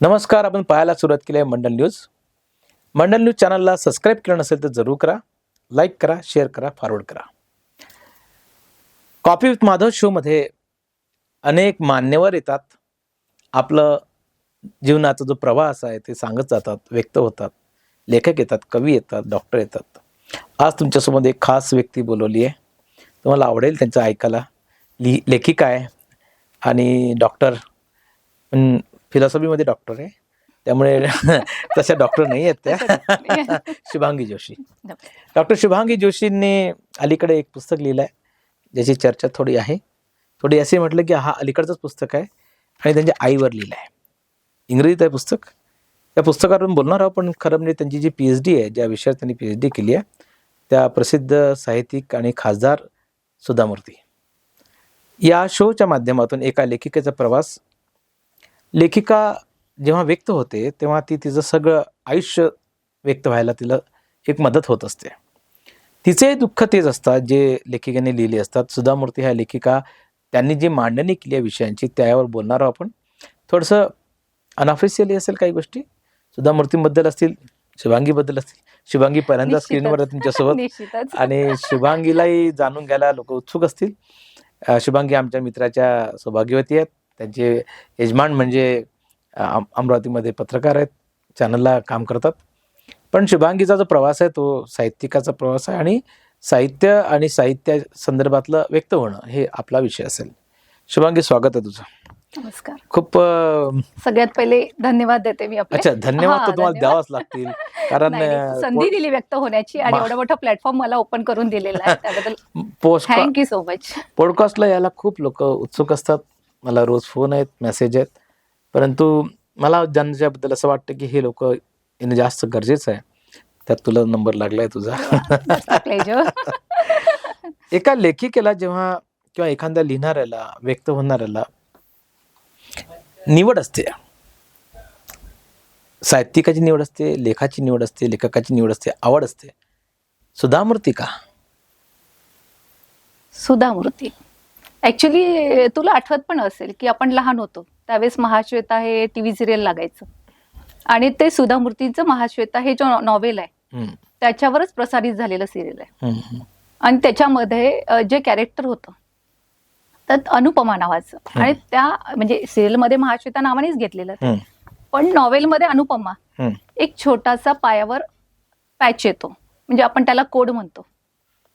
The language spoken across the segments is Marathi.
नमस्कार. आपण पाहायला सुरुवात केली आहे मंडल न्यूज. मंडल न्यूज चॅनलला सबस्क्राईब केलं नसेल तर जरूर करा, लाईक करा, शेअर करा, फॉरवर्ड करा. कॉफी विथ माधव शो मध्ये अनेक मान्यवर येतात. आपलं जीवनाचा जो प्रवास आहे ते सांगत जातात, व्यक्त होतात. लेखक येतात, कवी येतात, डॉक्टर येतात. आज तुमच्यासोबत एक खास व्यक्ती बोलवली आहे. तुम्हाला आवडेल त्यांचं ऐकायला. लेखिका आहे आणि डॉक्टर, पण फिलॉसॉफीमध्ये डॉक्टर आहे, त्यामुळे तशा डॉक्टर नाही आहेत त्या. शुभांगी जोशी. डॉक्टर शुभांगी जोशींनी अलीकडे एक पुस्तक लिहिलं आहे ज्याची चर्चा थोडी आहे. थोडी असे म्हटलं की हा अलीकडचंच पुस्तक आहे आणि त्यांच्या आईवर लिहिलं आहे. इंग्रजीत आहे पुस्तक. त्या पुस्तकावरून बोलणार आहोत, पण खरं म्हणजे त्यांची जी PhD आहे, ज्या विषयात त्यांनी PhD केली आहे, त्या प्रसिद्ध साहित्यिक आणि खासदार सुधा मूर्ती. या शोच्या माध्यमातून एका लेखिकेचा प्रवास. लेखिका जेव्हा व्यक्त होते तेव्हा ती तिचं सगळं आयुष्य व्यक्त व्हायला तिला एक मदत होत असते. तिचे दुःख तेच असतात जे लेखिकेने लिहिले असतात. सुधा मूर्ती ह्या लेखिका, त्यांनी जी मांडणी केली आहे विषयांची त्यावर बोलणार आहोत आपण. थोडंसं अनऑफिशियली असेल काही गोष्टी, सुधा मूर्तीबद्दल असतील, शुभांगीबद्दल असतील. शुभांगी पहिल्यांदा स्क्रीनवर आहे तुमच्यासोबत आणि शुभांगीलाही जाणून घ्यायला लोक उत्सुक असतील. शुभांगी आमच्या मित्राच्या सौभाग्यवती आहेत. त्यांचे यजमान म्हणजे अमरावतीमध्ये पत्रकार आहेत, चॅनलला काम करतात. पण शुभांगीचा जो प्रवास आहे तो साहित्यिकाचा प्रवास आहे आणि साहित्य संदर्भातलं व्यक्त होणं हे आपला विषय असेल. शुभांगी, स्वागत आहे तुझं. नमस्कार. खूप सगळ्यात पहिले धन्यवाद देते मी आपले. अच्छा, धन्यवाद तर तुम्हाला द्यावाच लागतील, कारण संधी दिली व्यक्त होण्याची आणि एवढा मोठा प्लॅटफॉर्म मला ओपन करून दिलेला आहे, त्याबद्दल थँक्यू सो मच. पॉडकास्टला यायला खूप लोक उत्सुक असतात. मला रोज फोन आहेत, मेसेज आहेत, परंतु मला ज्यांच्याबद्दल असं वाटतं की हे लोक येणं जास्त गरजेचं आहे, त्यात तुला नंबर लागलाय तुझा. एका लेखिकेला जेव्हा किंवा एखाद्या लिहिणाऱ्याला, व्यक्त होणाऱ्याला निवड असते, साहित्यिकाची निवड असते, लेखाची निवड असते, लेखकाची निवड असते, आवड असते. सुधा मूर्ती का? सुधा मूर्ती ऍक्च्युली तुला आठवत पण असेल की आपण लहान होतो त्यावेळेस महाश्वेता हे टीव्ही सिरियल लागायचं आणि ते सुधा मूर्तीचं महाश्वेता हे जो नॉवेल आहे त्याच्यावरच प्रसारित झालेलं सिरियल आहे. आणि त्याच्यामध्ये जे कॅरेक्टर होतं तर अनुपमा नावाचं, आणि त्या म्हणजे सिरियलमध्ये महाश्वेता नावानेच घेतलेलं, पण नॉवेलमध्ये अनुपमा एक छोटासा पायावर पॅच येतो, म्हणजे आपण त्याला कोड म्हणतो.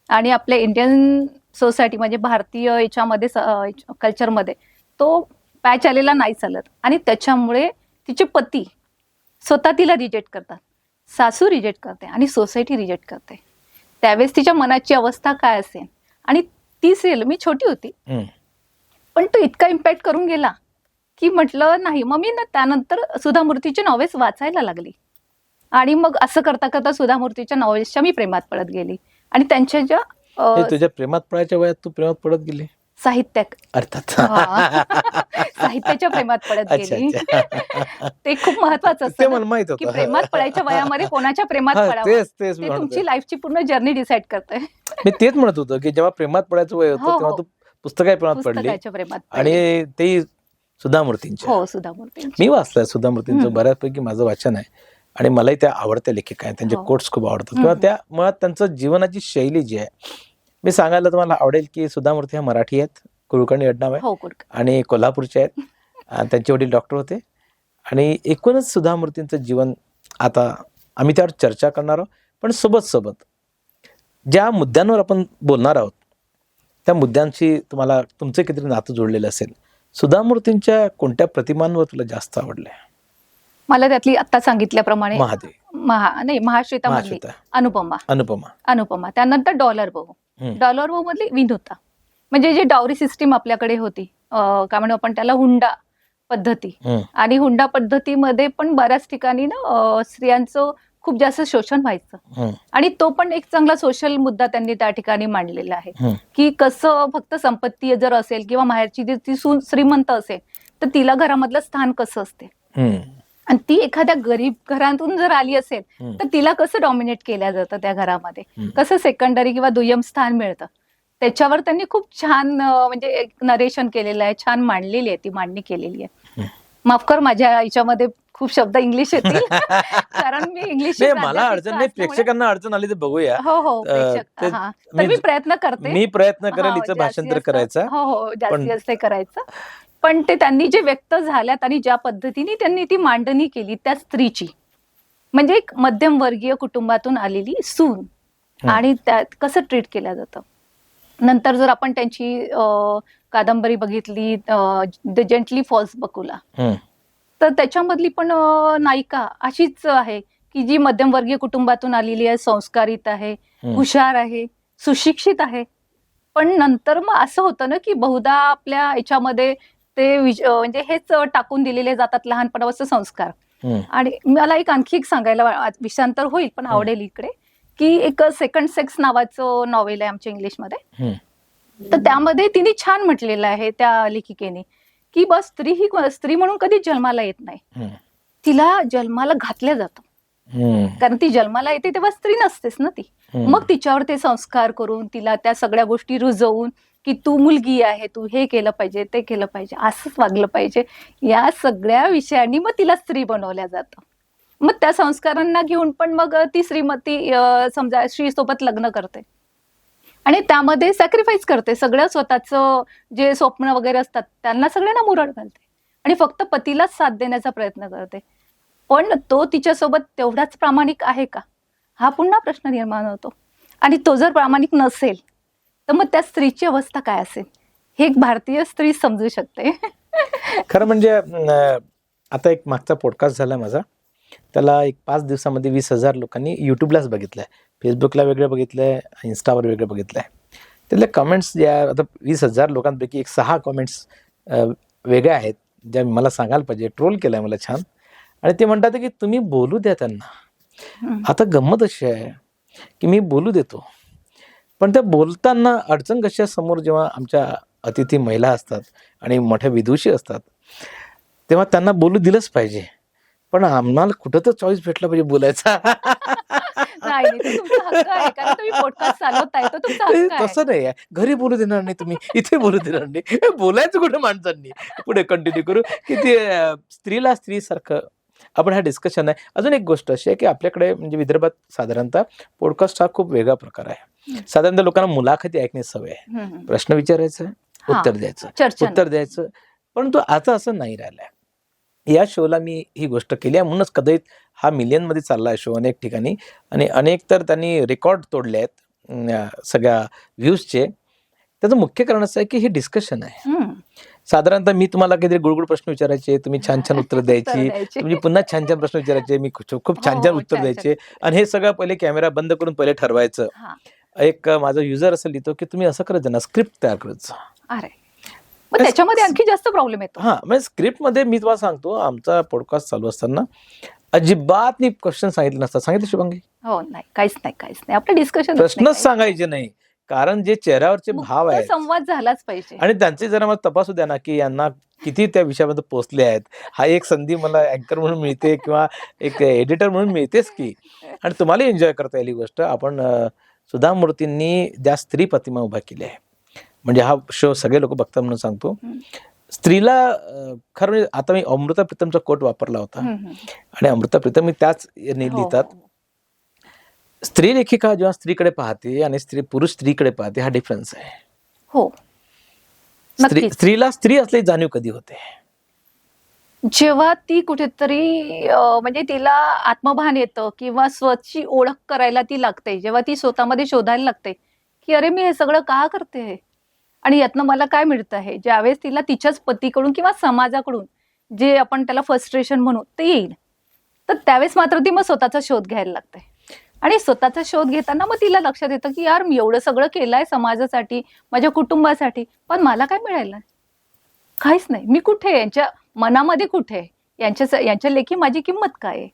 आणि आपल्या इंडियन सोसायटी म्हणजे भारतीय याच्यामध्ये कल्चरमध्ये तो पॅच आलेला नाही चालत, आणि त्याच्यामुळे तिचे पती स्वतः तिला रिजेक्ट करतात, सासू रिजेक्ट करते आणि सोसायटी रिजेक्ट करते. त्यावेळेस तिच्या मनाची अवस्था काय असेल. आणि ती सिरियल, मी छोटी होती पण तो इतका इम्पॅक्ट करून गेला की म्हटलं नाही. मग मी ना त्यानंतर सुधा मूर्तीची नॉवेल्स वाचायला लागली आणि मग असं करता करता सुधा मूर्तीच्या नॉवेल्सच्या मी प्रेमात पडत गेली. आणि त्यांच्या ज्या तुझ्या प्रेमात पडायच्या वयात तू प्रेमात पडत गेली, साहित्यात अर्थात साहित्याच्या प्रेमात पडत गेली. ते खूप महत्वाचं असतं की प्रेमात पडायच्या वयामध्ये कोणाच्या प्रेमात पडावं, ते तुमची लाईफची पूर्ण जर्नी डिसाईड करते. मी तेच म्हणत होतो की जेव्हा प्रेमात पडायचं वय होतं तेव्हा तू पुस्तकाच्या प्रेमात पडली, आणि ते सुधा मूर्तींच्या. हो, सुधा मूर्ती मी वाचलंय सुधा मूर्तींचं बऱ्यापैकी, माझं वाचन आहे आणि मलाही त्या आवडत्या लेखिका आहेत. त्यांचे कोट्स खूप आवडतात, किंवा त्या मुळात त्यांचं जीवनाची शैली जी आहे. मी सांगायला तुम्हाला आवडेल की सुधा मूर्ती ह्या मराठी आहेत, कुलकर्णी आडनाव आहे आणि कोल्हापूरचे आहेत. त्यांचे वडील डॉक्टर होते. आणि एकूणच सुधा मूर्तींचं जीवन आता आम्ही त्यावर चर्चा करणार आहोत, पण सोबत ज्या मुद्द्यांवर आपण बोलणार आहोत त्या मुद्द्यांशी तुम्हाला तुमचं किती नातं जोडलेलं असेल. सुधा मूर्तींच्या कोणत्या प्रतिमांवर तुला जास्त आवडलंय? मला त्यातली आता सांगितल्याप्रमाणे महादेव, महाश्वेता मधली अनुपमा, त्यानंतर डॉलर बहू मधली विनोता, म्हणजे जे डावरी सिस्टीम आपल्याकडे होती, काय म्हणू आपण त्याला, हुंडा पद्धती. आणि हुंडा पद्धतीमध्ये पण बऱ्याच ठिकाणी ना स्त्रियांचं खूप जास्त शोषण व्हायचं, आणि तो पण एक चांगला सोशल मुद्दा त्यांनी त्या ठिकाणी मांडलेला आहे की कसं फक्त संपत्ती जर असेल किंवा माहेरची ती सून श्रीमंत असेल तर तिला घरामधलं स्थान कसं असते, आणि ती एखाद्या गरीब घरातून जर आली असेल तर तिला कसं डॉमिनेट केलं जातं त्या घरामध्ये, कसं सेकंडरी किंवा दुय्यम स्थान मिळतं. त्याच्यावर त्यांनी खूप छान म्हणजे नरेशन केलेलं आहे, छान मांडलेली आहे, ती मांडणी केलेली आहे. माफ कर, माझ्या याच्यामध्ये खूप शब्द इंग्लिश येतील कारण मी इंग्लिश नाही मला अडचण नाही, प्रेक्षकांना अडचण आली तर बघूया. हो हो प्रेक्षक ते हा तर मी प्रयत्न करते. मी प्रयत्न करेल हो, हिचं जास्तीत भाषांतर जास्त- करायचा. हो हो जास्तीत पण जास्त करायचं. पण ते त्यांनी जे व्यक्त झाल्यात आणि ज्या पद्धतीने त्यांनी ती मांडणी केली त्या स्त्रीची, म्हणजे एक मध्यमवर्गीय कुटुंबातून आलेली सून आणि त्यात कसं ट्रीट केलं जातं. नंतर जर आपण त्यांची कादंबरी बघितली द जेंटली फॉल्स बकुला, तर त्याच्यामधली पण नायिका अशीच आहे की जी मध्यमवर्गीय कुटुंबातून आलेली आहे, संस्कारित आहे, हुशार आहे, सुशिक्षित आहे. पण नंतर मग असं होतं ना की बहुधा आपल्या याच्यामध्ये ते म्हणजे हेच टाकून दिलेले जातात लहानपणापासून संस्कार. आणि मला आणखी एक सांगायला विषांतर होईल पण आवडेल इकडे, की एक सेकंड सेक्स नावाचं नॉवेल आहे आमच्या इंग्लिशमध्ये. तर त्यामध्ये तिने छान म्हटलेलं आहे त्या लेखिकेने की बस स्त्री ही स्त्री म्हणून कधी जन्माला येत नाही, तिला जन्माला घातलं जातं. कारण ती जन्माला येते तेव्हा स्त्री नसतेस ना ती. मग तिच्यावर ते संस्कार करून तिला त्या सगळ्या गोष्टी रुजवून की तू मुलगी आहे, तू हे केलं पाहिजे, ते केलं पाहिजे, असंच वागलं पाहिजे, या सगळ्या विषयांनी मग तिला स्त्री बनवल्या जातं. मग त्या संस्कारांना घेऊन पण मग ती श्रीमती समजा श्रीसोबत लग्न करते आणि त्यामध्ये सॅक्रिफाईस करते सगळं, स्वतःचं जे स्वप्न वगैरे असतात त्यांना सगळ्यांना मुरड घालते आणि फक्त पतीलाच साथ देण्याचा प्रयत्न करते. पण तो तिच्यासोबत तेवढाच प्रामाणिक आहे का, हा पुन्हा प्रश्न निर्माण होतो. आणि तो जर प्रामाणिक नसेल तर मग त्या स्त्रीची अवस्था काय असेल हे एक भारतीय स्त्री समजू शकते. खरं म्हणजे आता एक मागचा पॉडकास्ट झाला माझा, त्याला एक 5 दिवसामध्ये 20,000 लोकांनी युट्यूबलाच बघितलंय, फेसबुकला वेगळं बघितलंय, इन्स्टावर वेगळं बघितलंय. त्यातले कमेंट्स ज्या आता 20,000 लोकांपैकी एक 6 कमेंट्स वेगळ्या आहेत ज्या मला सांगायला पाहिजे. ट्रोल केलाय मला छान. आणि ते म्हणतात की तुम्ही बोलू द्या त्यांना. आता गंमत अशी आहे की मी बोलू देतो, पण त्या बोलताना अडचण कशा, समोर जेव्हा आमच्या अतिथी महिला असतात आणि मोठ्या विदुषी असतात तेव्हा त्यांना बोलू दिलंच पाहिजे, पण आम्हाला कुठं तर चॉईस भेटला पाहिजे बोलायचा. नाही तो तुमचा हक्क आहे कारण तुम्ही पॉडकास्ट चालवताय, तो तुमचा हक्क आहे. तसं नाही आहे, घरी बोलू देणार नाही तुम्ही, इथे बोलू देणार नाही, बोलायचं कुठं माणसांनी. पुढे कंटिन्यू करू की ते स्त्रीला स्त्रीसारखं आपण हा डिस्कशन आहे. अजून एक गोष्ट अशी आहे की आपल्याकडे म्हणजे विदर्भात साधारणतः पॉडकास्ट हा खूप वेगळा प्रकार आहे. साधारणतः लोकांना मुलाखती ऐकण्याची सवय आहे, प्रश्न विचारायचं, उत्तर द्यायचं, उत्तर द्यायचं. परंतु आता असं नाही राहिलंय. या शोला मी ही गोष्ट केली आहे, म्हणूनच कदाचित हा मिलियनमध्ये चालला आहे शो अनेक ठिकाणी, आणि अनेक तर त्यांनी रेकॉर्ड तोडले आहेत सगळ्या व्ह्यूजचे. त्याचं मुख्य कारण असं आहे की हे डिस्कशन आहे. साधारणतः मी तुम्हाला काहीतरी गुळगुळ प्रश्न विचारायचे, तुम्ही छान छान उत्तर द्यायची, तुम्ही पुन्हा छान छान प्रश्न विचारायचे, मी खूप छान छान उत्तर द्यायचे, आणि हे सगळं पहिले कॅमेरा बंद करून पहिले ठरवायचं. एक माझा युजर असं लिहितो की तुम्ही असं करत जा ना, स्क्रिप्ट तयार करत जा. अरे मग त्याच्यामध्ये आणखी जास्त प्रॉब्लेम येतो. हा म्हणजे स्क्रिप्ट मध्ये मी तुम्हाला सांगतो, आमचा पॉडकास्ट चालू असताना अजिबात मी क्वेश्चन सांगितले नसतात. सांगितलं शुभांगी? हो नाही, काहीच नाही आपलं डिस्कशन प्रश्नच सांगायचे नाही, कारण जे चेहऱ्यावरचे भाव आहेत, संवाद झालाच पाहिजे. आणि त्यांचे जरा मला तपासू द्या ना की यांना किती त्या विषयामध्ये पोहोचले आहेत. हा एक संधी मला अँकर म्हणून मिळते किंवा एक एडिटर म्हणून मिळतेच की, आणि तुम्हाला एन्जॉय करता येईल ही गोष्ट. आपण सुधा मूर्तींनी ज्या स्त्री प्रतिमा उभा केली आहे, म्हणजे हा शो सगळे लोक बघतात म्हणून सांगतो. स्त्रीला खरं म्हणजे आता मी अमृता प्रीतमचा कोट वापरला होता, आणि अमृता प्रीतम मी त्याच लिहितात, स्त्री लेखिका जेव्हा स्त्रीकडे पाहते आणि पुरुष स्त्रीकडे पाहते, हा डिफरन्स आहे. हो, स्त्रीला स्त्री असलेली जाणीव कधी होते? जेव्हा ती कुठेतरी म्हणजे तिला आत्मभान येतं किंवा स्वतःची ओळख करायला ती लागते, जेव्हा ती स्वतःमध्ये शोधायला लागते की अरे मी हे सगळं का करते आणि यातनं मला काय मिळतं आहे. ज्यावेळेस तिला तिच्याच पतीकडून किंवा समाजाकडून जे आपण त्याला फ्रस्ट्रेशन म्हणू ते येईल, तर त्यावेळेस मात्र ती मग स्वतःचा शोध घ्यायला लागते. आणि स्वतःचा शोध घेताना मग तिला लक्षात येतं की यार मी एवढं सगळं केलंय समाजासाठी, माझ्या कुटुंबासाठी, पण मला काय मिळालं? काहीच नाही. मी कुठे, यांच्या मनामध्ये कुठे, यांच्या लेखी माझी किंमत काय आहे?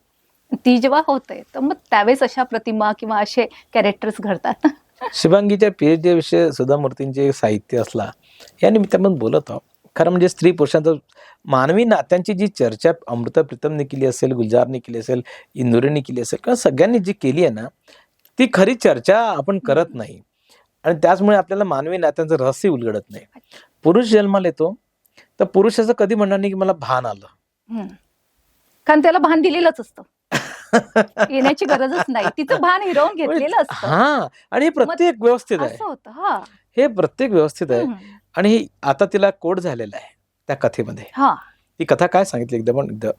ती जेव्हा होते तर मग त्यावेळेस अशा प्रतिमा किंवा असे कॅरेक्टर्स घडतात. शुभांगीच्या पीएचडी विषय सुधा मूर्तींचे साहित्य असला या निमित्तानं बोलत आहोत. खरं म्हणजे स्त्री पुरुषांचं मानवी नात्यांची जी चर्चा अमृता प्रीतमने केली असेल, गुलजारने केली असेल, इंदुरीने केली असेल, किंवा सगळ्यांनी जी केली आहे ना, ती खरी चर्चा आपण करत नाही, आणि त्याचमुळे आपल्याला मानवी नात्यांचं रहस्य उलगडत नाही. पुरुष जन्माला येतो तर पुरुषाचं कधी म्हणणार नाही की मला भान आलं, कारण त्याला भान दिलेलंच असतं. येण्याची गरजच नाही. तिचं भान हिरावून घेतलेलं असतं. हा, आणि हे प्रत्येक व्यवस्थित आहे, असं होतं. हा. हे प्रत्येक व्यवस्थित आहे. हम्म. आणि आता तिला कोड झालेला आहे त्या कथेमध्ये. हा. ती कथा काय सांगितली एकदम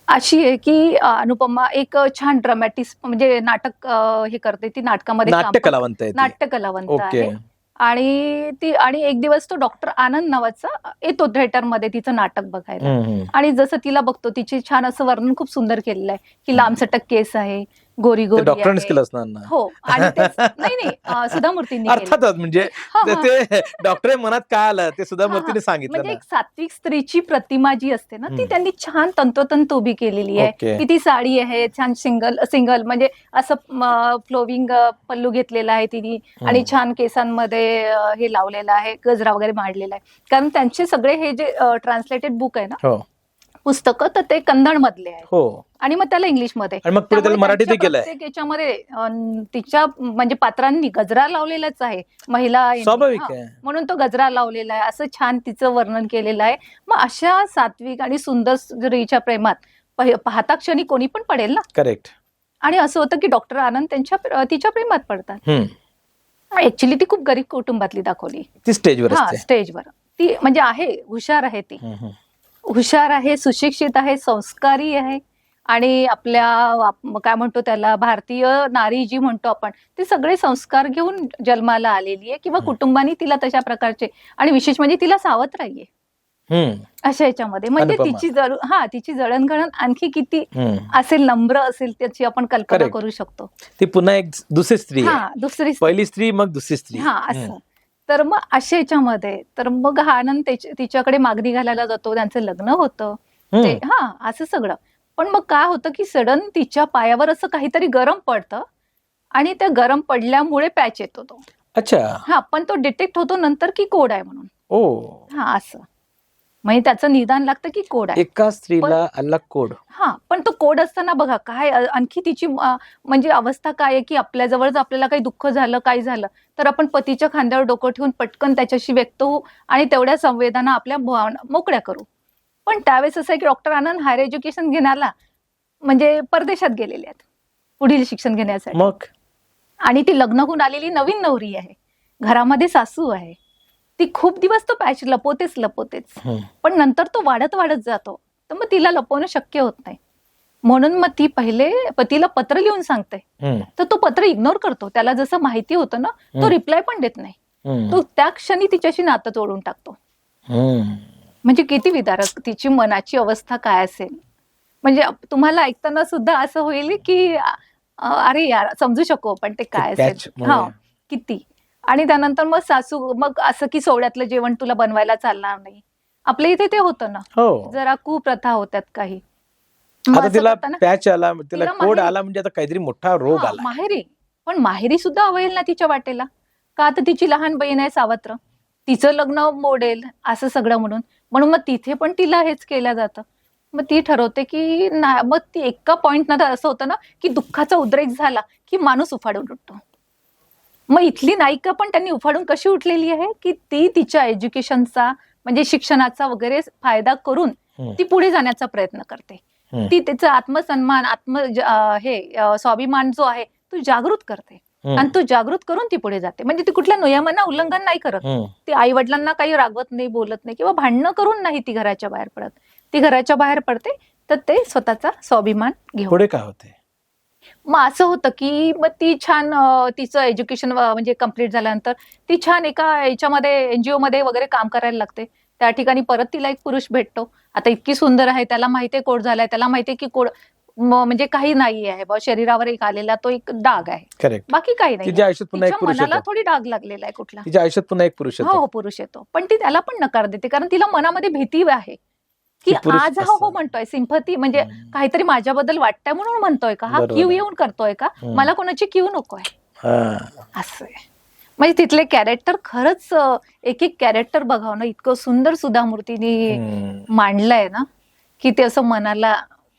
अशी आहे की अनुपमा एक छान ड्रामॅटिस्ट म्हणजे नाटक हे करते. ती नाटकामध्ये काम नाट्य करते. कलावंत आहे ती. नाट्य कलावंत ओके. आहे. आणि एक दिवस तो डॉक्टर आनंद नावाचा येतो थिएटरमध्ये तिचं नाटक बघायला. आणि जसं तिला बघतो, तिची छान असं वर्णन खूप सुंदर केलेलं आहे की लांबसटक केस आहे, गोरी गोरी डॉक्टरांनीच आहे. केलं असणार ना. हो. आणि नाही सुधा मूर्तींनी केलं. अर्थातच, म्हणजे हा, हा. ते डॉक्टर मनात काय आलं ते सुद्धा हा, हा. मूर्तीने सांगितलं म्हणजे ना. एक सात्विक स्त्रीची प्रतिमा जी असते ना, ती हम्म. त्यांनी छान तंतोतंत उभी केलेली आहे. ओके. की ती साडी आहे छान सिंगल म्हणजे असं फ्लोविंग पल्लू घेतलेला आहे तिने. आणि छान केसांमध्ये हे लावलेलं आहे, गजरा वगैरे मांडलेला आहे. कारण त्यांचे सगळे हे जे ट्रान्सलेटेड बुक आहे ना, हो पुस्तकं, तर ते कन्नड मधले आहे. हो. आणि मग त्याला इंग्लिशमध्ये, आणि मग पुढे त्याला त्यामुळे मराठीतही त्यांच्या केलंय. प्रत्येक याच्यामध्ये तिच्या म्हणजे पात्रांनी गजरा लावलेलाच आहे. महिला यांनी. स्वाभाविक हा. आहे. म्हणून तो गजरा लावलेला आहे. असं छान तिचं वर्णन केलेलं आहे. मग अशा सात्विक आणि सुंदर स्त्रीच्या प्रेमात पाहता क्षणी कोणी पण पडेल ना. करेक्ट. आणि असं होतं की डॉक्टर आनंद तिच्या प्रेमात पडतात. ऍक्च्युली ती खूप गरीब कुटुंबातली दाखवली. ती स्टेजवर हा, असते. स्टेजवर ती म्हणजे आहे, हुशार आहे ती. हुशार आहे, सुशिक्षित आहे, संस्कारी आहे. आणि आपल्या काय म्हणतो त्याला, भारतीय नारी जी म्हणतो आपण, ती सगळे संस्कार घेऊन जन्माला आलेली आहे किंवा कुटुंबाने तिला तशा प्रकारचे. आणि विशेष म्हणजे तिला सावत्र आहे अशा याच्यामध्ये. म्हणजे अनुपमा. तिची जळणघळण आणखी किती असेल, नम्र असेल, त्याची आपण कल्पना Correct. करू शकतो. ती पुन्हा एक दुसरी स्त्री आहे. हा, दुसरी पहिली स्त्री मग दुसरी स्त्री. हा, असं. तर मग अशा याच्यामध्ये तर मग हा आनंद तिच्याकडे मागणी घालायला जातो, त्यांचं लग्न होतं. ते असं सगळं. पण मग काय होतं की सडन तिच्या पायावर असं काहीतरी गरम पडतं आणि त्या गरम पडल्यामुळे पॅच येतो तो. अच्छा. पण तो डिटेक्ट होतो नंतर की कोड आहे म्हणून. ओ. असं म्हणजे त्याचं निदान लागतं की कोड आहे. एका स्त्रीला आला कोड. पण तो कोड असताना बघा काय आणखी तिची म्हणजे अवस्था काय आहे की आपल्या जवळ आपल्याला काही दुःख झालं, काय झालं, तर आपण पतीच्या खांद्यावर डोकं ठेवून पटकन त्याच्याशी व्यक्त होऊ आणि तेवढ्या संवेदना आपल्या मोकळ्या करू. पण त्यावेळेस असं आहे की डॉक्टर आनंद हायर एज्युकेशन घेण्याला म्हणजे परदेशात गेलेले आहेत पुढील शिक्षण घेण्यासाठी. मग आणि ती लग्न होऊन आलेली नवीन नवरी आहे, घरामध्ये सासू आहे. ती खूप दिवस तो पॅच लपवतेच. पण नंतर तो वाढत जातो. तर मग तिला लपवणं शक्य होत नाही. म्हणून मग ती पहिले पतीला पत्र लिहून सांगते. तर तो पत्र इग्नोर करतो. त्याला जसं माहिती होतं ना, तो रिप्लाय पण देत नाही. तो त्या क्षणी तिच्याशी नातं तोडून टाकतो. म्हणजे किती विदारक तिची मनाची अवस्था काय असेल. म्हणजे तुम्हाला ऐकताना सुद्धा असं होईल की अरे यार, समजू शकू आपण ते काय असेल. किती. आणि त्यानंतर मग सासू मग असं की सोहळ्यातलं जेवण तुला बनवायला चालणार नाही. आपल्या इथे ते होतं ना, जरा कुप्रथा होत्यात काही. आता तिला पॅच आला, तिला कोड आला, म्हणजे आता काहीतरी मोठा रोग आला. माहेरी सुद्धा अवहेल ना तिच्या वाटेला. का तर तिची लहान बहीण आहे सावत्र, तिचं लग्न मोडेल असं सगळं म्हणून मग तिथे पण तिला हेच केलं जातं. मग ती ठरवते की मग ती एका पॉइंट नंतर असं होतं ना की दुःखाचा उद्रेक झाला की माणूस उफाडून उठतो. मग इथली नायिका पण त्यांनी उफाडून कशी उठलेली आहे की ती तिच्या एज्युकेशनचा म्हणजे शिक्षणाचा वगैरे फायदा करून ती पुढे जाण्याचा प्रयत्न करते. ती त्याचा आत्मसन्मान स्वाभिमान जो आहे तो जागृत करते. आणि तो जागृत करून ती पुढे जाते. म्हणजे ती कुठल्या नियमांना उल्लंघन नाही करत. ती आई वडिलांना काही रागवत नाही, बोलत नाही किंवा भांडणं करून नाही ती घराच्या बाहेर पडत. ती घराच्या बाहेर पडते तर ते स्वतःचा स्वाभिमान घेऊन. पुढे काय होते मग असं होतं की मग ती छान तिचं एज्युकेशन म्हणजे कम्प्लीट झाल्यानंतर ती छान एका याच्यामध्ये एनजीओ मध्ये वगैरे काम करायला लागते. त्या ठिकाणी परत तिला एक पुरुष भेटतो. आता इतकी सुंदर आहे, त्याला माहितीये कोड झालाय, त्याला माहितीये की कोड म्हणजे काही नाही आहे, शरीरावर एक आलेला तो एक डाग आहे. करेक्ट. बाकी काही नाही. तिच्या आयुष्यात पुन्हा एक पुरुष मनाला येतो. थोडी डाग लागलेला आहे कुठला. तिच्या आयुष्यात पुन्हा एक पुरुष येतो. हो, पुरुष येतो. पण ती त्याला पण नकार देते कारण तिला मनामध्ये भीती आहे की आज हा हो म्हणतोय, सिंपथी म्हणजे काहीतरी माझ्याबद्दल वाटतंय म्हणून म्हणतोय का, हा क्यू येऊन करतोय का, मला कोणाची क्यू नकोय असं आहे. म्हणजे तिथले कॅरेक्टर खरंच एक एक बघावं ना, इतकं सुंदर सुधा मूर्तीने मांडलंय ना की ते असं मनाला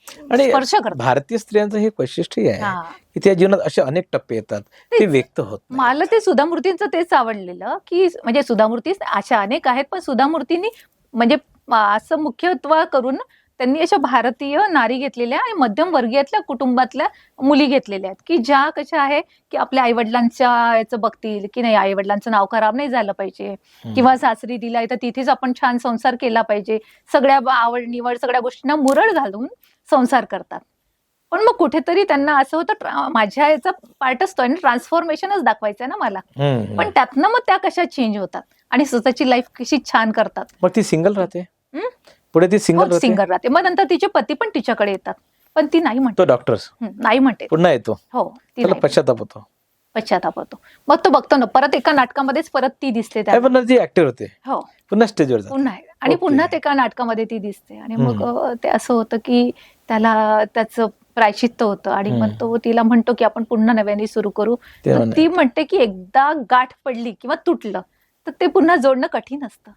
स्पर्श करतं. भारतीय स्त्रियांचं हे वैशिष्ट्य आहे की त्या जीवनात असे अनेक टप्पे येतात, ते व्यक्त होत नाही. मला ते सुधा मूर्तींचं तेच आवडलेलं की म्हणजे सुधा मूर्ती अशा अनेक आहेत पण सुधा मूर्तींनी म्हणजे असं मुख्यत्व करून त्यांनी अशा भारतीय नारी घेतलेल्या आणि मध्यम वर्गीयातल्या कुटुंबातल्या मुली घेतलेल्या आहेत, की ज्या कशा आहे की आपल्या आईवडिलांच्या याचं बघतील की नाही, आईवडिलांचं नाव खराब नाही झालं पाहिजे, किंवा सासरी दिलाय तर तिथेच आपण छान संसार केला पाहिजे, सगळ्या आवड निवड सगळ्या गोष्टींना मुरड घालून संसार करतात. पण मग कुठेतरी त्यांना असं होतं माझ्या याचा पार्ट असतोय ना, ट्रान्सफॉर्मेशनच दाखवायचंय ना मला. पण त्यातनं मग त्या कशा चेंज होतात आणि स्वतःची लाईफ कशी छान करतात. मग ती सिंगल राहते, हम्म? पुढे ती सिंगल राहते. सिंगर राहते. मग नंतर तिचे पती पण तिच्याकडे येतात, पण ती नाही म्हणते. तो डॉक्टर्स नाही म्हणते. पुन्हा येतो, हो, ती त्याला नाही. पश्चाताप होतो. पश्चाताप होतो. मग तो बघतो ना, परत एका नाटकामध्येच परत ती दिसते काय त्याला. पण ती ऍक्टर होते, हो, पुन्हा स्टेजवर जाते. पुन्हा आणि ओके. पुन्हा ते एका नाटकामध्ये ती दिसते आणि मग ते असं होतं की त्याला त्याचं प्रायश्चित्त होतं आणि मग तो तिला म्हणतो की आपण पुन्हा नव्याने सुरू करू. ते तर म्हणा. ती म्हणते की एकदा गाठ पडली किंवा तुटलं तर ते पुन्हा जोडणं कठीण असतं.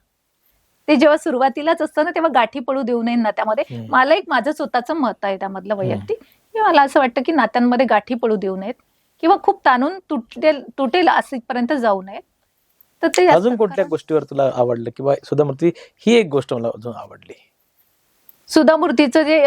ते जेव्हा सुरुवातीलाच असतं ना, तेव्हा गाठी पडू देऊ नये नात्यामध्ये. मला एक माझं स्वतःचं मत आहे त्यामधलं वैयक्तिक, की मला असं वाटतं की नात्यांमध्ये गाठी पडू देऊ नयेत किंवा खूप ताणून तुटेल असेपर्यंत जाऊ नये. तर ते अजून कुठल्या गोष्टीवर तुला आवडलं किंवा सुधामूर्ती ही एक गोष्ट मला अजून आवडली? सुधामूर्तीचं जे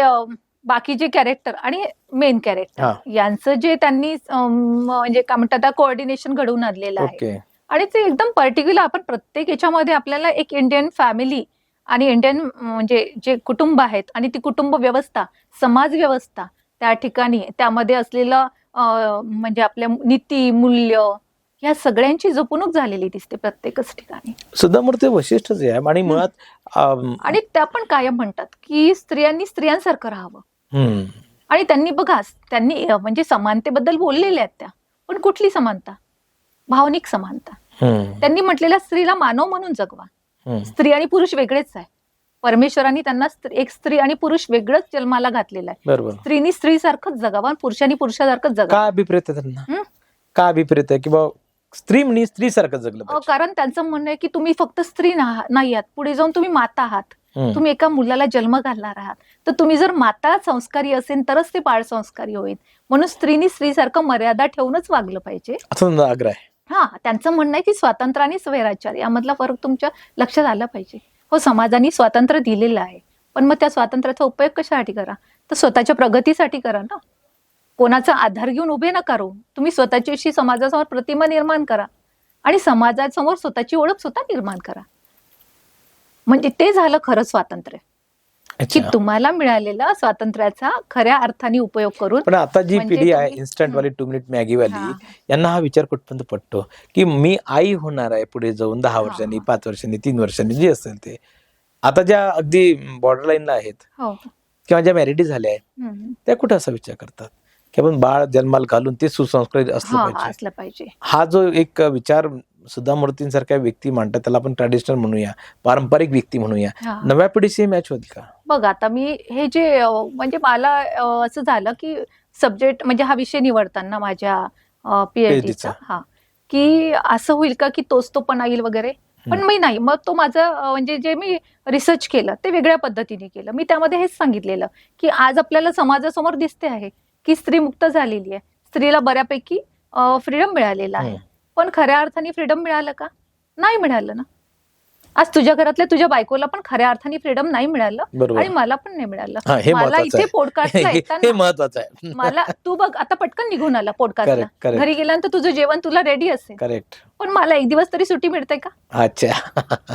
बाकी जे कॅरेक्टर आणि मेन कॅरेक्टर यांचं जे त्यांनी म्हणजे काय म्हणतात कोऑर्डिनेशन घडवून आणलेलं आहे. ओके. आणि ते एकदम पर्टिक्युलर आपण प्रत्येक याच्यामध्ये आपल्याला एक इंडियन फॅमिली आणि इंडियन म्हणजे जे कुटुंब आहेत आणि ती कुटुंब व्यवस्था, समाज व्यवस्था, त्या ठिकाणी त्यामध्ये असलेलं म्हणजे आपल्या नीती मूल्य या सगळ्यांची जपणूक झालेली दिसते प्रत्येकच ठिकाणी. सुधामूर्ती वैशिष्ट्यच आहे आणि मुळात आणि त्या पण कायम म्हणतात की स्त्रियांनी स्त्रियांसारखं राहावं. आणि त्यांनी बघा, त्यांनी म्हणजे समानतेबद्दल बोललेल्या आहेत त्या, पण कुठली समानता? भावनिक समानता. त्यांनी म्हटलेल्या स्त्रीला मानव म्हणून जगवा. स्त्री आणि पुरुष वेगळेच आहे. परमेश्वरांनी त्यांना एक स्त्री आणि पुरुष वेगळंच जन्माला घातलेलं आहे. बरोबर. स्त्रीनी स्त्रीसारखंच जगावं आणि पुरुषांनी पुरुषासारखंच जगावं. का अभिप्रेत आहे त्यांना? का अभिप्रेत आहे किंवा स्त्री म्हणी स्त्रीसारखं जगलं पाहिजे? कारण त्यांचं म्हणणं आहे की तुम्ही फक्त स्त्री नाही आहात, पुढे जाऊन तुम्ही माता आहात. तुम्ही एका मुलाला जन्म घालणार आहात, तर तुम्ही जर माता संस्कारी असेल तरच ते बाळ संस्कारी होईल. म्हणून स्त्रीनी स्त्रीसारखं मर्यादा ठेवूनच वागलं पाहिजे असं आग्रह आहे. त्यांचं म्हणणं आहे की स्वातंत्र्य आणि स्वैराचार यामधला फरक तुमच्या लक्षात आला पाहिजे. हो, समाजाने स्वातंत्र्य दिलेलं आहे, पण मग त्या स्वातंत्र्याचा उपयोग कशासाठी करा? तर स्वतःच्या प्रगतीसाठी करा ना. कोणाचा आधार घेऊन उभे नका राहू. तुम्ही स्वतःची अशी समाजासमोर प्रतिमा निर्माण करा आणि समाजासमोर स्वतःची ओळख स्वतः निर्माण करा. म्हणजे ते झालं खरं स्वातंत्र्य, की तुम्हाला मिळालेला स्वातंत्र्याचा खऱ्या अर्थाने उपयोग करून. पण आता जी पिढी आहे इन्स्टंट वाली 2 मिनिट मॅगी वाली, यांना हा विचार कुठपर्यंत पटतो की मी आई होणार आहे पुढे जाऊन 10 वर्षांनी, 5 वर्षांनी, 3 वर्षांनी, जे असेल ते. आता ज्या अगदी बॉर्डर लाईनला आहेत किंवा ज्या मॅरिडी झाल्या आहेत त्या कुठे असा विचार करतात की आपण बाळ जन्माला घालून ते सुसंस्कृत असलं पाहिजे? हा जो एक विचार सुधामूर्तींसारख्या व्यक्ती मांडतात, त्याला आपण ट्रॅडिशनल म्हणूया, पारंपरिक व्यक्ती म्हणूया, नव्या पिढीशी मॅच होती का? बघ, आता मी हे जे म्हणजे मला असं झालं की सब्जेक्ट म्हणजे हा विषय निवडताना माझ्या PhDचा की असं होईल का की तोच तो पण येईल वगैरे. पण मी नाही, मग तो माझं म्हणजे जे मी रिसर्च केलं ते वेगळ्या पद्धतीने केलं. मी त्यामध्ये हेच सांगितलेलं की आज आपल्याला समाजासमोर दिसते आहे की स्त्री मुक्त झालेली आहे, स्त्रीला बऱ्यापैकी फ्रीडम मिळालेला आहे. पण खऱ्या अर्थाने फ्रीडम मिळालं का? नाही मिळालं ना. आज तुझ्या घरातल्या तुझ्या बायकोला पण खऱ्या अर्थाने फ्रीडम नाही मिळालं आणि मला पण नाही मिळालं. मला इथे पॉडकास्टला येताना मला तू बघ आता पटकन निघून आला पॉडकास्टला, घरी गेल्यानंतर तुझं जेवण तुला रेडी असेल. करेक्ट. पण मला एक दिवस तरी सुट्टी मिळते का? अच्छा.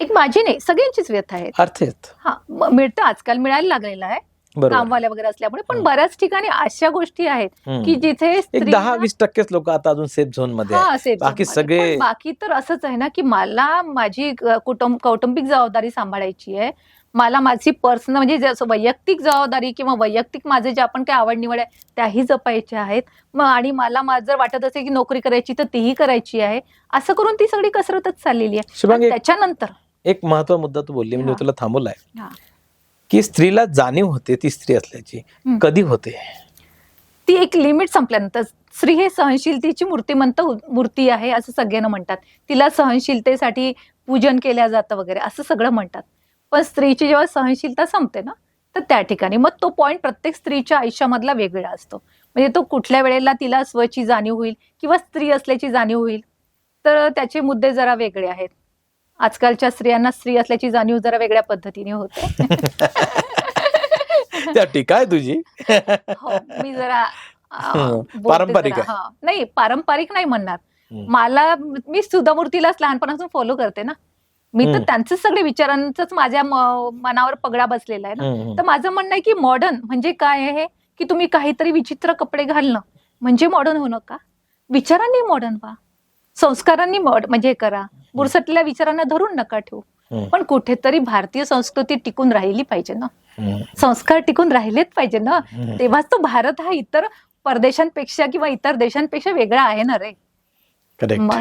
एक माझी नाही, सगळ्यांचीच व्यथा आहे. अर्थात मिळतं, आजकाल मिळायला लागलेलं आहे कामवाल्या वगैरे असल्यामुळे. पण बऱ्याच ठिकाणी अशा गोष्टी आहेत की जिथे 10-20% लोक आता अजून सेफ झोन मध्ये, बाकी सगळे. बाकी तर असंच आहे ना की मला माझी कौटुंबिक जबाबदारी सांभाळायची आहे, मला माझी पर्सनल म्हणजे वैयक्तिक जबाबदारी किंवा वैयक्तिक माझे जे आपण काही आवड निवड आहे त्याही जपायच्या आहेत. आणि मला जर वाटत असेल की नोकरी करायची तर तीही करायची आहे. असं करून ती सगळी कसरतच चाललेली आहे. त्याच्यानंतर एक महत्त्वाचा मुद्दा तू बोलली, म्हणजे तुला थांबवलाय की स्त्रीला जाणीव होते ती स्त्री असल्याची, कधी होते? ती एक लिमिट संपल्यानंतर. स्त्री हे सहनशीलतेची मूर्तिमंत मूर्ती आहे असं सगळ्यांना म्हणतात. तिला सहनशीलतेसाठी पूजन केलं जातं वगैरे असं सगळं म्हणतात. पण स्त्रीची जेव्हा सहनशीलता संपते ना, तर त्या ठिकाणी मग तो पॉइंट प्रत्येक स्त्रीच्या आयुष्यामधला वेगळा असतो. म्हणजे तो कुठल्या वेळेला तिला स्वची जाणीव होईल किंवा स्त्री असल्याची जाणीव होईल, तर त्याचे मुद्दे जरा वेगळे आहेत. आजकालच्या स्त्रियांना स्त्री असल्याची जाणीव जरा वेगळ्या पद्धतीने होते. त्या टीका आहे तुझी. हो, मी जरा बोलते पारंपरिक जरा. आहे. हा, नाही पारंपरिक नाही म्हणणार. हम्म. मी सुधामूर्तीलाच लहानपणापासून फॉलो करते ना. मी तर त्यांचे सगळे विचारांचाच माझ्या मनावर पगडा बसलेला आहे ना. हम्म. तर माझं म्हणणं आहे की मॉडर्न म्हणजे काय आहे, की तुम्ही काहीतरी विचित्र कपडे घालणं म्हणजे मॉडर्न होणं का? विचारांनी मॉडर्न व्हा, संस्कारांनी म्हणजे हे करा. बुरसटलेल्या विचारांना धरून नका ठेवू. पण कुठेतरी भारतीय संस्कृती टिकून राहिली पाहिजे ना, संस्कार टिकून राहिलेच पाहिजे ना. तेव्हाच तो भारत हा इतर परदेशांपेक्षा किंवा इतर देशांपेक्षा वेगळा आहे ना रे. करेक्ट. मग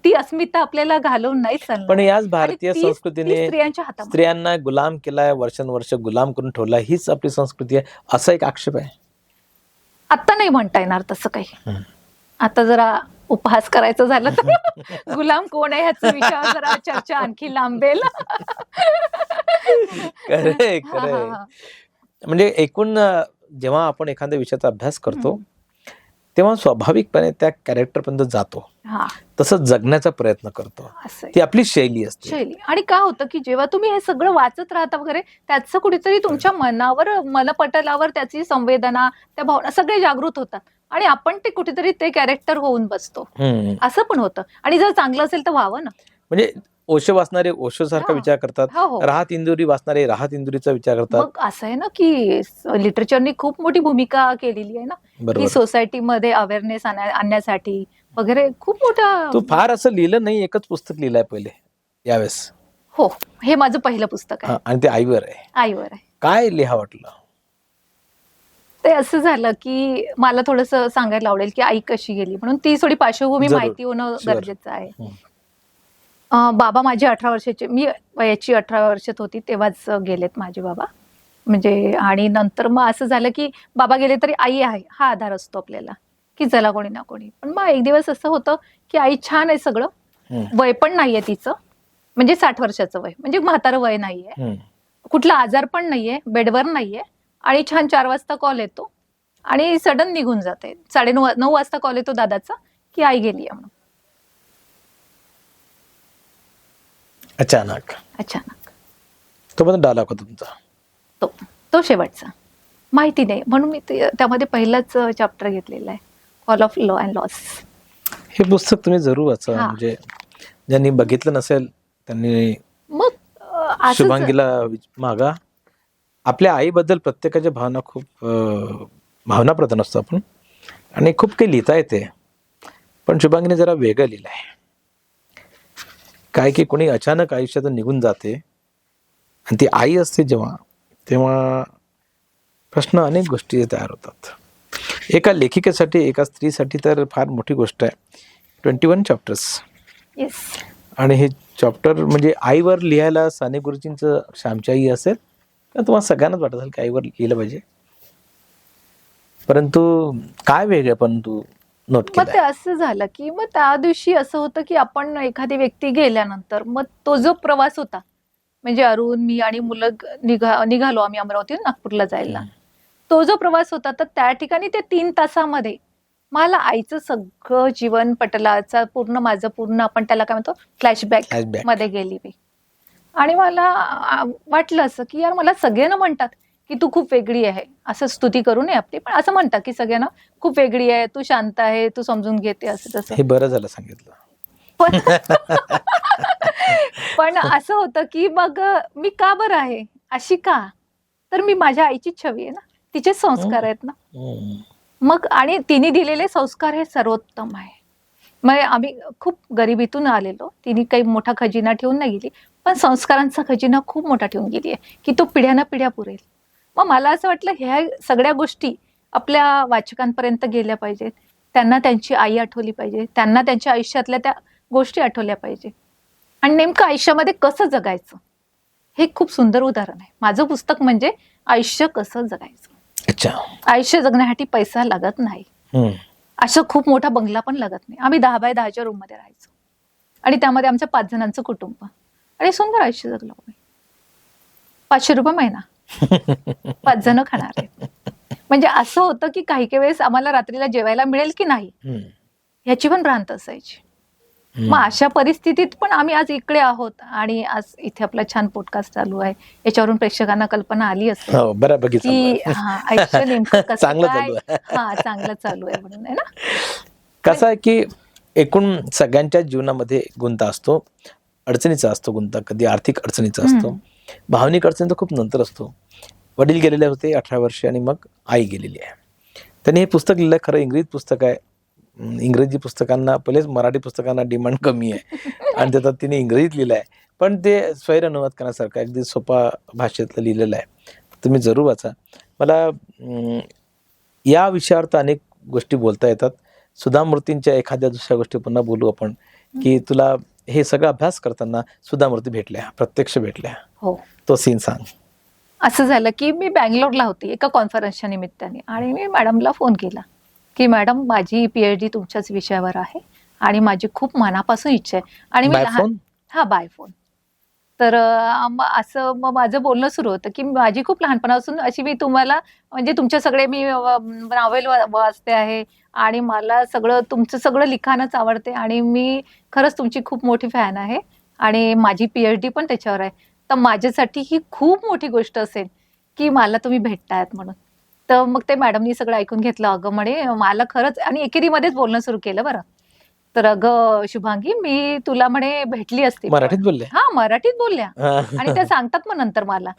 ती अस्मिता आपल्याला घालवून नाही चालणार. पण याच आणि भारतीय ती संस्कृतीने स्त्रियांच्या हातामध्ये. स्त्रियांना गुलाम केलाय, वर्षानुवर्ष गुलाम करून ठेवला. हीच आपली संस्कृती आहे असा एक आक्षेप आहे. आता नाही म्हणता येणार तसं काही. आता जरा उपहास करायचं झालं तर गुलाम कोण आहे ह्याचा विषयावर जरा चर्चा आणखी लांबेल. खरे खरे. म्हणजे एकूण जेव्हा आपण एखाद्या विषयाचा अभ्यास करतो तेव्हा स्वाभाविकपणे त्या कॅरेक्टर पर्यंत जातो, हा, तसं जगण्याचा प्रयत्न करतो. असं आहे. ती आपली शैली असते. शैली. आणि काय होतं की जेव्हा तुम्ही हे सगळं वाचत राहता वगैरे, त्याचं कुठेतरी तुमच्या मनावर, मनपटलावर त्याची संवेदना, त्या भावना सगळे जागृत होतात आणि आपण ते कुठेतरी ते कॅरेक्टर होऊन बसतो. असं पण होतं. आणि जर चांगलं असेल तर व्हावं ना. म्हणजे ओशो वाचणारे ओशो सारखा हा. विचार करतात, हो, हो. राहत इंदुरी वाचणारे राहत इंदुरीचा विचार करतात. मग असं आहे ना की लिटरेचरनी खूप मोठी भूमिका केलेली आहे ना, की बरोबर. सोसायटीमध्ये अवेअरनेस आणण्यासाठी वगैरे खूप मोठा. तू फार असं लिहिलं नाही, एकच पुस्तक लिहिलंय पहिले यावेळेस. हो, हे माझं पहिलं पुस्तक आहे. आणि ते आईवर आहे. आईवर आहे. काय लिहा वाटलं? ते असं झालं की मला थोडस सांगायला आवडेल की आई कशी गेली, म्हणून ती थोडी पार्श्वभूमी जरूर. माहिती होणं Sure. गरजेचं आहे. बाबा माझे 18 वर्षाचे, मी वयाची 18 वर्षात होती तेव्हाच गेलेत माझे बाबा. म्हणजे आणि नंतर मग असं झालं की बाबा गेले तरी आई आहे हा आधार असतो आपल्याला, की चला कोणी ना कोणी. पण मग एक दिवस असं होतं की आई छान आहे सगळं, वय पण नाहीये तिचं, म्हणजे 60 वर्षाचं वय, म्हणजे म्हातारं वय नाहीये, कुठला आजार पण नाहीये, बेडवर नाहीये, आणि छान 4 वाजता कॉल येतो आणि सडन निघून जाते. 9:30 वाजता कॉल येतो दादाचा की आई गेली आहे म्हणून. अचानक तो पण डायलॉग होता तुमचा, तो शेवटचा माहिती नाही म्हणून मी त्यामध्ये पहिलाच चॅप्टर घेतलेला आहे, call of law and loss. हे पुस्तक तुम्ही जरूर वाचा. हा. म्हणजे ज्यांनी बघितलं नसेल त्यांनी मग असंच- शुभांगीला मागा. आपल्या आईबद्दल प्रत्येकाच्या भावना खूप भावनाप्रधान असतो आपण, आणि खूप काही लिहिता येते. पण शुभांगीने जरा वेगळं लिहिलं आहे. काय की कोणी अचानक आयुष्यातून निघून जाते आणि ती आई असते जेव्हा, तेव्हा प्रश्न अनेक गोष्टी तयार होतात. एका लेखिकेसाठी, एका स्त्रीसाठी तर फार मोठी गोष्ट आहे. 21 चॅप्टर्स. येस. आणि हे चॅप्टर म्हणजे आईवर लिहायला साने गुरुजींचं श्यामची आई असेल तर तुम्हाला सगळ्यांनाच वाटत असेल की आईवर लिहिलं पाहिजे. परंतु काय वेगळं पण तू नोट मग ते केलं? असं झालं की मग त्या दिवशी असं होतं की आपण एखादी व्यक्ती गेल्यानंतर मग तो जो प्रवास होता, म्हणजे अरुण, मी आणि मुलं निघालो आम्ही अमरावतीहून नागपूरला जायला. तो जो प्रवास होता, तर त्या ठिकाणी ते 3 तासामध्ये मला आईचं सगळं जीवन पटलाचा माझं पूर्ण आपण त्याला काय म्हणतो फ्लॅशबॅक Flashback. मध्ये गेली मी. आणि मला वाटलं असं की यार, मला सगळ्यांना म्हणतात की तू खूप वेगळी आहे, असं स्तुती करू नये आपली, पण असं म्हणतात की सगळ्यांना खूप वेगळी आहे, तू शांत आहे, तू समजून घेते, असं तसं. हे बरं झालं सांगितलं. पण असं होतं की मग मी का बरं आहे अशी का, तर मी माझ्या आईची छवी आहे ना, तिचे संस्कार आहेत ना. मग आणि तिने दिलेले संस्कार हे सर्वोत्तम आहे. मग आम्ही खूप गरिबीतून आलेलो, तिने काही मोठा खजिना ठेवून नाही गेली, पण संस्कारांचा खजिना खूप मोठा ठेवून गेली आहे की तो पिढ्याना पिढ्या पुरेल. मग मला असं वाटलं ह्या सगळ्या गोष्टी आपल्या वाचकांपर्यंत गेल्या पाहिजेत, त्यांना त्यांची आई आठवली पाहिजे, त्यांना त्यांच्या आयुष्यातल्या त्या गोष्टी आठवल्या पाहिजे, आणि नेमकं आयुष्यामध्ये कसं जगायचं हे खूप सुंदर उदाहरण आहे. माझं पुस्तक म्हणजे आयुष्य कसं जगायचं. अच्छा. आयुष्य जगण्यासाठी पैसा लागत नाही, असं खूप मोठा बंगला पण लागत नाही. आम्ही 10 बाय 10च्या रूम मध्ये राहायचो आणि त्यामध्ये आमच्या 5 जणांचं कुटुंब, आणि सुंदर आयुष्य जगलो आम्ही. 500 रुपये महिना, 5 जण खाणार आहेत. म्हणजे असं होतं की काही काही वेळेस आम्हाला रात्रीला जेवायला मिळेल की नाही ह्याची पण भ्रांत असायची. मग अशा परिस्थितीत पण आम्ही आज इकडे आहोत आणि आज इथे आपला छान पॉडकास्ट चालू आहे. याच्यावरून प्रेक्षकांना कल्पना आली असेल हो, बऱ्यापैकी की चालू आहे. आयुष्य नेमकं कसं चांगलं काय, चालू आहे. चांगलं चालू आहे म्हणून, आहे ना. कसं आहे की एकूण सगळ्यांच्या जीवनामध्ये गुंता असतो, अडचणीचा असतो गुंता, कधी आर्थिक अडचणीचा असतो, भावनिक अडचणी तर खूप नंतर असतो. वडील गेलेले होते 18 वर्षे आणि मग आई गेलेली आहे. त्यांनी हे पुस्तक लिहिलं, खरं इंग्रजी पुस्तक आहे. इंग्रजी पुस्तकांना पहिलेच मराठी पुस्तकांना डिमांड कमी आहे आणि त्यात तिने इंग्रजीत लिहिलं आहे, पण ते स्वैर अनुवाद करण्यासारखं अगदी सोपा भाषेतलं लिहिलेलं आहे. तुम्ही जरूर वाचा. मला या विषयावर तर अनेक गोष्टी बोलता येतात. सुधा मूर्तींच्या एखाद्या दुसऱ्या गोष्टी पुन्हा बोलू आपण, की तुला हे सगळं अभ्यास करताना सुधा मूर्ती भेटल्या, प्रत्यक्ष भेटल्या, हो. तो सीन सांग. असं झालं की मी बँगलोरला होती एका कॉन्फरन्सच्या निमित्ताने आणि मी मॅडमला फोन केला की मॅडम माझी PhD तुमच्याच विषयावर आहे आणि माझी खूप मनापासून इच्छा आहे आणि मी बाय फोन? By phone. तर असं मग माझं बोलणं सुरू होतं की माझी खूप लहानपणापासून अशी मी तुम्हाला म्हणजे तुमच्या सगळे मी नॉवेल वाचते आहे आणि मला सगळं तुमचं सगळं लिखाणच आवडते आणि मी खरंच तुमची खूप मोठी फॅन आहे आणि माझी PhD पण त्याच्यावर आहे. तर माझ्यासाठी ही खूप मोठी गोष्ट असेल की मला तुम्ही भेटतायत म्हणून. तर मग ते मॅडमनी सगळं ऐकून घेतलं. अगं म्हणे मला खरंच आणि एकेरीमध्येच बोलणं सुरू केलं बरं. तर अगं शुभांगी मी तुला म्हणे भेटली असती. मराठीत बोलले? हा मराठीत बोलल्या आणि त्या सांगतात मग नंतर मला.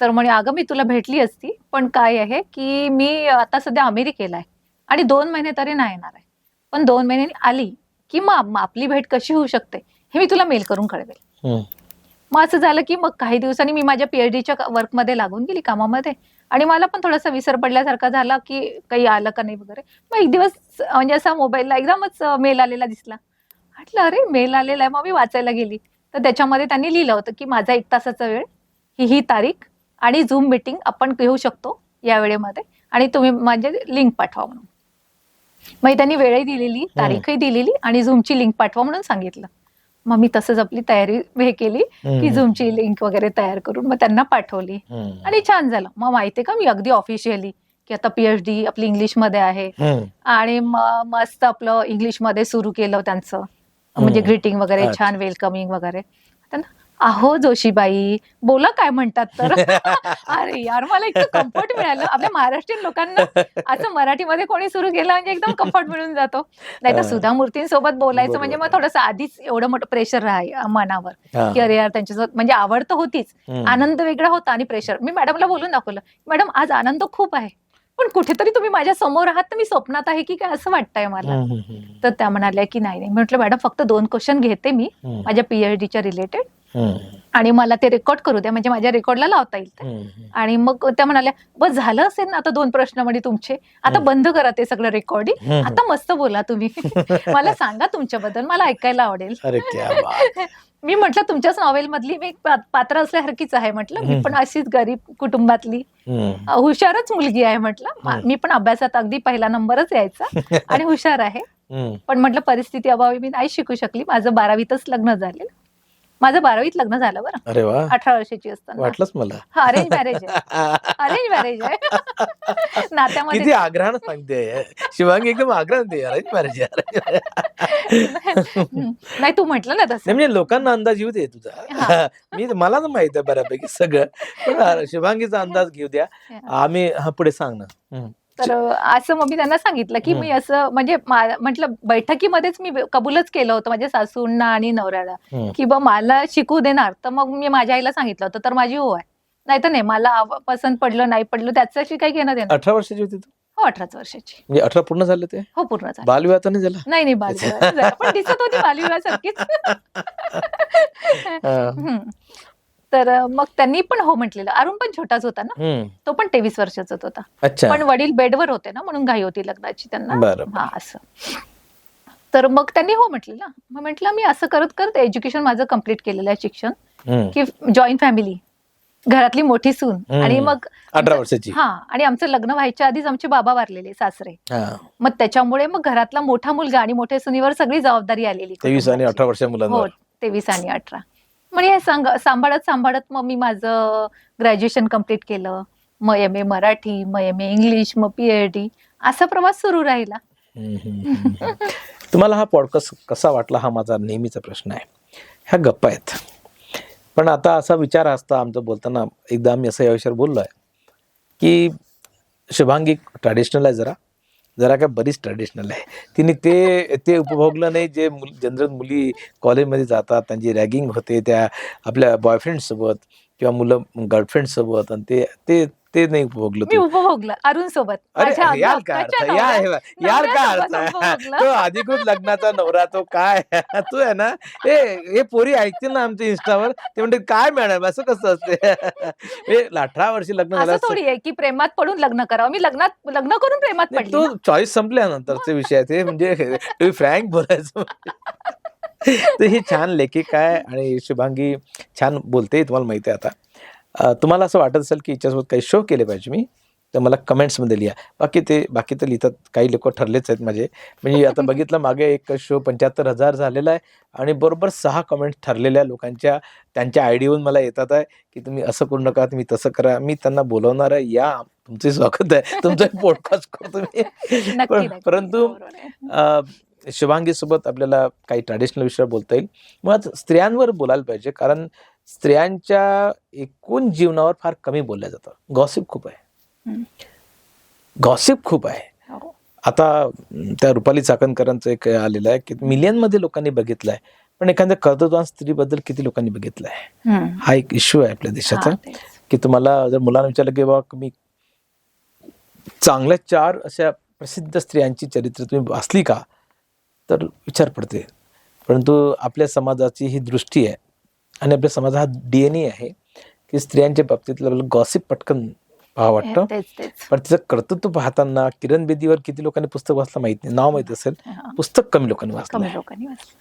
तर म्हणे अगं मी तुला भेटली असती पण काय आहे की मी आता सध्या अमेरिकेला आहे आणि 2 महिने तरी नाही येणार आहे. पण 2 महिन्यांनी आली की मग आपली भेट कशी होऊ शकते हे मी तुला मेल करून कळवेल. मग असं झालं की मग काही दिवसांनी मी माझ्या PhDच्या वर्कमध्ये लागून गेली कामामध्ये आणि मला पण थोडासा विसर पडल्यासारखा झाला की काही आलं का नाही वगैरे. मग एक दिवस म्हणजे असा मोबाईलला एकदमच मेल आलेला दिसला. म्हटलं अरे मेल आलेला आहे. मग मी वाचायला गेली तर त्याच्यामध्ये त्यांनी लिहिलं होतं की माझा 1 तासाचा वेळ, ही तारीख आणि झूम मीटिंग आपण घेऊ शकतो या वेळेमध्ये आणि तुम्ही माझे लिंक पाठवा म्हणून. मग त्यांनी वेळही दिलेली, तारीखही दिलेली आणि झूमची लिंक पाठवा म्हणून सांगितलं. मग मी तसंच आपली तयारी हे केली की झूमची लिंक वगैरे तयार करून मग त्यांना पाठवली आणि छान झालं. मग माहितीये का मी अगदी ऑफिशियली की आता PhD आपली इंग्लिशमध्ये आहे आणि मस्त आपलं इंग्लिशमध्ये सुरू केलं त्यांचं म्हणजे ग्रीटिंग वगैरे छान वेलकमिंग वगैरे. अहो जोशीबाई बोला काय म्हणतात तर. अरे यार मला इतकं कम्फर्ट मिळालं. आपल्या महाराष्ट्रीयन लोकांना असं मराठीमध्ये कोणी सुरू केलं म्हणजे एकदम कम्फर्ट मिळून जातो. नाही तर सुधा मूर्तींसोबत बोलायचं म्हणजे मग थोडंसं आधीच एवढं मोठं प्रेशर राहाय मनावर की अरे यार त्यांच्यासोबत म्हणजे आवड तर होतीच, आनंद वेगळा होता आणि प्रेशर. मी मॅडमला बोलून दाखवलं मॅडम आज आनंद खूप आहे पण कुठेतरी तुम्ही माझ्या समोर आहात तर मी स्वप्नात आहे की काय असं वाटतंय मला. तर त्या म्हणाल्या की नाही. म्हटलं मॅडम फक्त 2 क्वेश्चन घेते मी माझ्या PhDच्या रिलेटेड आणि मला ते रेकॉर्ड करू द्या म्हणजे माझ्या रेकॉर्डला लावता येईल. आणि मग त्या म्हणाल्या बस झालं असेल ना आता 2 प्रश्न म्हणजे तुमचे, आता बंद करा ते सगळं रेकॉर्डिंग, आता मस्त बोला तुम्ही. मला सांगा तुमच्याबद्दल, मला ऐकायला आवडेल. मी म्हटलं तुमच्याच नॉवेल मधली मी पात्र असल्यासारखीच आहे म्हटलं. मी पण अशीच गरीब कुटुंबातली हुशारच मुलगी आहे म्हटलं. मी पण अभ्यासात अगदी पहिला नंबरच यायचा आणि हुशार आहे. पण म्हटलं परिस्थिती अभावी मी नाही शिकू शकली. माझं 12वीतच लग्न झालेलं. माझं 12वीत लग्न झालं बरं. अरे वा. 18 वर्षाची असताना. वाटलंच मला. हा अरेंज मॅरेज आहे. अरेंज मॅरेज आहे. नात्यामध्ये किती आग्रहानं सांगते शिवांगी, एकदम आग्रहाने अरेंज मॅरेज. नाही तू म्हटलं ना तसं. म्हणजे लोकांना अंदाज येऊ दे तुझा. मला तर माहित आहे बऱ्यापैकी सगळं, पण शिवांगीचा अंदाज घेऊ द्या. आम्ही पुढे सांग ना. तर असं मग मी त्यांना सांगितलं की मी असं म्हणजे म्हटलं बैठकीमध्येच मी कबूलच केलं होतं माझ्या सासूंना आणि नवऱ्याला की बा मला शिकू देणार तर मग मी माझ्या आईला सांगितलं होतं तर माझी हो आहे, नाही तर नाही मला पसंत पडलं नाही पडलं त्याच्याशी काही घेणं देणं. 18 वर्षाची होती तू? हो 18 वर्षाची. म्हणजे 18 पूर्ण झाले ते? हो पूर्ण झालं. बालविवाह तर नाही झाला? नाही बालविवाह झाला पण दिसत होती बालविवाहासारखीच. तर मग त्यांनी पण हो म्हटलेलं. अरुण पण छोटाच होता ना, तो पण 23 वर्षाचाच होता. पण वडील बेडवर होते ना म्हणून घाई होती लग्नाची त्यांना. हा असं. तर मग त्यांनी हो म्हटलेलं. मग म्हटलं मी असं करत करत एज्युकेशन माझं कम्प्लीट केलेलं आहे शिक्षण की जॉईंट फॅमिली, घरातली मोठी सून आणि मग 18 वर्षाची. हा आणि आमचं लग्न व्हायच्या आधीच आमचे बाबा वारलेले सासरे. मग त्याच्यामुळे मग घरातला मोठा मुलगा आणि मोठ्या सुनीवर सगळी जबाबदारी आलेली. 23 आणि 18 वर्षाच्या मुलांवर. हो 23 आणि 18. म्हणजे हे सांभाळत मग मी माझं ग्रॅज्युएशन कम्प्लीट केलं. मग MA मराठी, मग MA इंग्लिश, मग PhD असा प्रवास सुरू राहिला. तुम्हाला हा पॉडकास्ट कसा वाटला हा माझा नेहमीचा प्रश्न आहे. ह्या गप्पा आहेत, पण आता असा विचार असता आमचं बोलताना, एकदा आम्ही असं या विषयावर बोललो आहे की शुभांगी ट्रॅडिशनल आहे, जरा जरा काय बरीच ट्रॅडिशनल आहे. तिने ते उपभोगलं नाही जे जनरल मुली कॉलेजमध्ये जातात, त्यांची रॅगिंग होते त्या आपल्या बॉयफ्रेंडसोबत किंवा मुलं गर्लफ्रेंडसोबत, आणि ते ते ते नाही उपभोगलं मी तू. उपभोगलं अरुण सोबत, अरे माझ्या यार काय आत्ताच्या अर्थ, यार यार काय अर्थ नवऱ्यासोबत आहे? उपभोगलं. तो अधिकृत लग्नाचा नवरा तो काय तू आहे ना. हे पोरी ऐकतील ना आमच्या इंस्टावर, ते म्हणते काय मॅडम असं कसं असते. हे 18 वर्षी लग्न झालं असं असतं. थोडी आहे की प्रेमात पडून लग्न करावं. मी लग्न करून प्रेमात नाही, पडली तो ना. चॉईस संपल्यानंतरचे विषय आहे ते, म्हणजे तुम्ही फ्रँक बोलायचं तर ही छान लेखिका आहे आणि शुभांगी छान बोलते, तुम्हाला माहिती आहे. आता तुम्हाला असं वाटत असेल की हिच्यासोबत काही शो केले पाहिजे मी, तर मला कमेंट्समध्ये लिहा. बाकी तर लिहितात, काही लोक ठरलेच आहेत माझे. म्हणजे आता बघितलं मागे एक शो 75,000 झालेला आहे आणि बरोबर 6 कमेंट्स ठरलेल्या लोकांच्या, त्यांच्या आयडीवरून मला येतात आहे की तुम्ही असं करू नका, तुम्ही तसं करा. मी त्यांना बोलवणार आहे, या तुमचे स्वागत आहे, तुमचं पॉडकास्ट करतो मी. नक्की नक्की. परंतु बरोबर आहे. शुभांगीसोबत आपल्याला काही ट्रॅडिशनल विषयावर बोलता येईल. मुळात स्त्रियांवर बोलायला पाहिजे, कारण स्त्रियांच्या एकूण जीवनावर फार कमी बोललं जातं. गॉसिप खूप आहे, हम्म. गॉसिप खूप आहे. हो. आता त्या रुपाली चाकणकरांचं एक आलेलं आहे की मिलियनमध्ये लोकांनी बघितलं आहे, पण एखाद्या कर्तृत्ववान स्त्रीबद्दल किती लोकांनी बघितलं आहे. हम्म. हा एक इश्यू आहे आपल्या देशाचा. हा, तेच. की तुम्हाला जर मुलांना विचारलं की बाबा तुम्ही चांगल्या 4 अशा प्रसिद्ध स्त्रियांची चरित्र तुम्ही वाचली का, तर विचार पडते. परंतु आपल्या समाजाची ही दृष्टी आहे आणि आपल्या समाजा हा DNA आहे की स्त्रियांच्या बाबतीत गॉसिप पटकन पाहावं वाटतं. तेच तेच. पण तिचं कर्तृत्व पाहताना किरण बेदीवर किती लोकांनी पुस्तक वाचलं माहित नाही, नाव माहित असेल, हा. पुस्तक कमी लोकांनी वाचलं कमी आहे. लोकांनी वाचलं.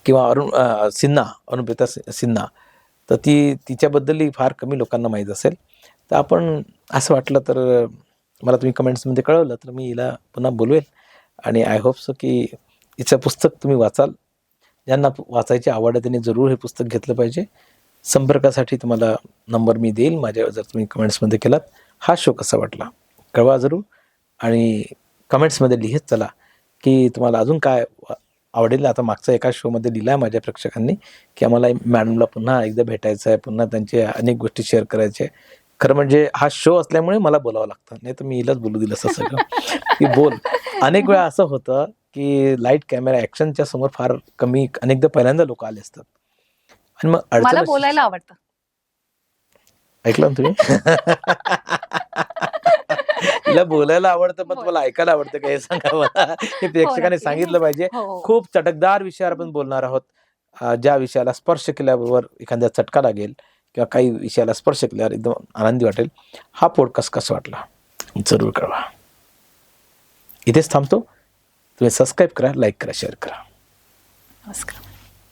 किंवा अनुप्रिया सिन्हा, तर तिच्याबद्दलही फार कमी लोकांना माहीत असेल. तर आपण असं वाटलं तर मला तुम्ही कमेंट्समध्ये कळवलं तर मी हिला पुन्हा बोलवेल आणि आय होप सो की हिचं पुस्तक तुम्ही वाचाल. ज्यांना वाचायची आवड आहे त्यांनी जरूर हे पुस्तक घेतलं पाहिजे. संपर्कासाठी तुम्हाला नंबर मी देईल माझ्या, जर तुम्ही कमेंट्समध्ये केलात. हा शो कसा वाटला कळवा जरूर, आणि कमेंट्समध्ये लिहित चला की तुम्हाला अजून काय आवडेल. आता मागचा एका शोमध्ये लिहिला आहे माझ्या प्रेक्षकांनी की आम्हाला मॅडमला पुन्हा एकदा भेटायचं आहे, पुन्हा त्यांचे अनेक गोष्टी शेअर करायच्या आहे. खरं म्हणजे हा शो असल्यामुळे मला बोलावं लागतं, नाही तर मी हिलाच बोलू दिलं असं सगळं की बोल. अनेक वेळा असं होतं की लाईट कॅमेरा ॲक्शनच्या समोर फार कमी, अनेकदा पहिल्यांदा लोक आले असतात आणि मग मला अडचण बोलायला आवडतं. ऐकलं ना तुम्ही. तिला बोलायला आवडतं पण होय. तुम्हाला ऐकायला आवडतं का हे सांगा मला. हे प्रेक्षकाने नक्की. सांगितलं पाहिजे. हो. खूप चटकदार विषयावर आपण बोलणार आहोत. ज्या विषयाला स्पर्श केल्याबरोबर एखाद्या चटका लागेल किंवा काही विषयाला स्पर्श केल्यावर एकदम आनंदी वाटेल. हा पॉडकास्ट कसा वाटला जरूर कळवा. इथेच थांबतो. तुम्ही सबस्क्राईब करा, लाईक करा, शेअर करा. नमस्कार.